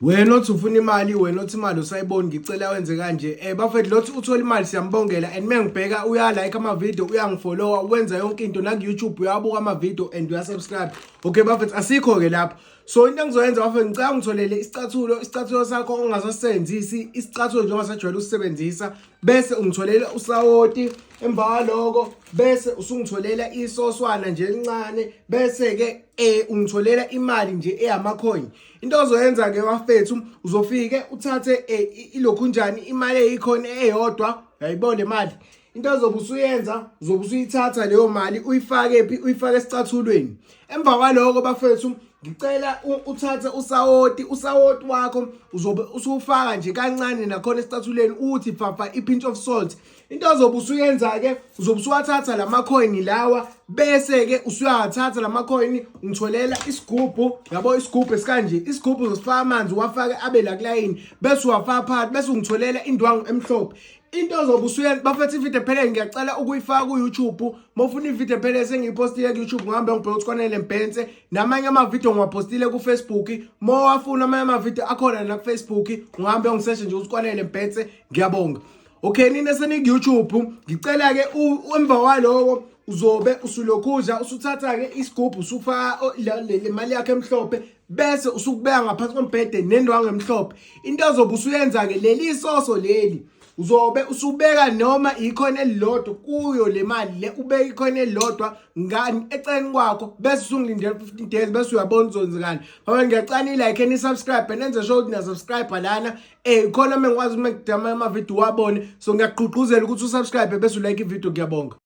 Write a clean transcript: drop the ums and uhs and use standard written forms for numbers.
Wena othi ufuna imali, wena othi imali usayiboni, ngicela wenze kanje. Bafethu lothi uthola imali siyambongela, and mengibheka uyalike ama-video, uyangifollowa, wenza yonke into na ku-YouTube, uyabuka ama-video and uyasubscribe. Okay bafethu, asikho-ke lapho. So into engizoyenza bafethu, ngicela ungitholele isicathulo sakho ongasasebenzisi, isicathulo nje ongasajwayele usisebenzisa, bese ungitholela usawoti. Emva kwaloko bese usungitholela isoswana nje elincane, bese-ke ungitholela imali nje eyamacoin. Into ozoyenza ke bafethu, uzofike uthathe ilokhunjani imali eyikhona eyodwa, uyayibona le mali. Into ozobe usuyenza, uzobe usuyithatha leyo mali uyifake uyifake esicathulweni. Emva kwaloko bafethu, ngicela uthathe usawoti wakho, uzobe usufaka nje kancane nakhona esicathulweni, uthi pfapha i-pinch of salt. Into ozobe usuyenza ke, uzobe usuwathatha lamacoin lawa, bese ke usuyathatha lamacoin ungitholela isigubhu, yabo isigubhu esikanje, isigubhu uzosifaka amanzi uwafake abe la kulayini, bese uwafaka phakathi, bese ungitholela indwangu emhlophe. Into ozobe usuyenza bafethu, ivideo ephelele ngiyacela ukuyifaka ku-YouTube. Mawufuna ivideo ephelele sengiyipostile ku-YouTube, ngihambe ngibheka ukuthi Kwanele Mpense, namanye ama-video ngiwapostile ku-Facebook. Mawafuna amanye ama-video akhona na ku-Facebook, ngihambe ngisearch nje ukuthi Kwanele Mpense. Ngiyabonga. Okay, nina seniku-YouTube, ngicela-ke emva kwaloko uzobe usulokhuza usuthatha-ke isigubhu usufaka le mali yakho emhlophe, bese usukubeka ngaphansi kombhede nendwangu emhlophe. Into ozobe usuyenza-ke, leli soso leli uzobe usubeka noma ikhona elilodwa kuyo le mali le, ubeka ikhona elilodwa ngani eceleni kwakho, bese usungilindela 15 days, bese uyabona uzonzekani. Ngoba ngiyacela i-like and i-subscribe, nenze sure ukuthi na-subscribe lana. Khona mengikwazi uma ngidama ama-video wabone, so ngiyakugqugquzela ukuthi usubscribe bese ulike i-video. Ngiyabonga.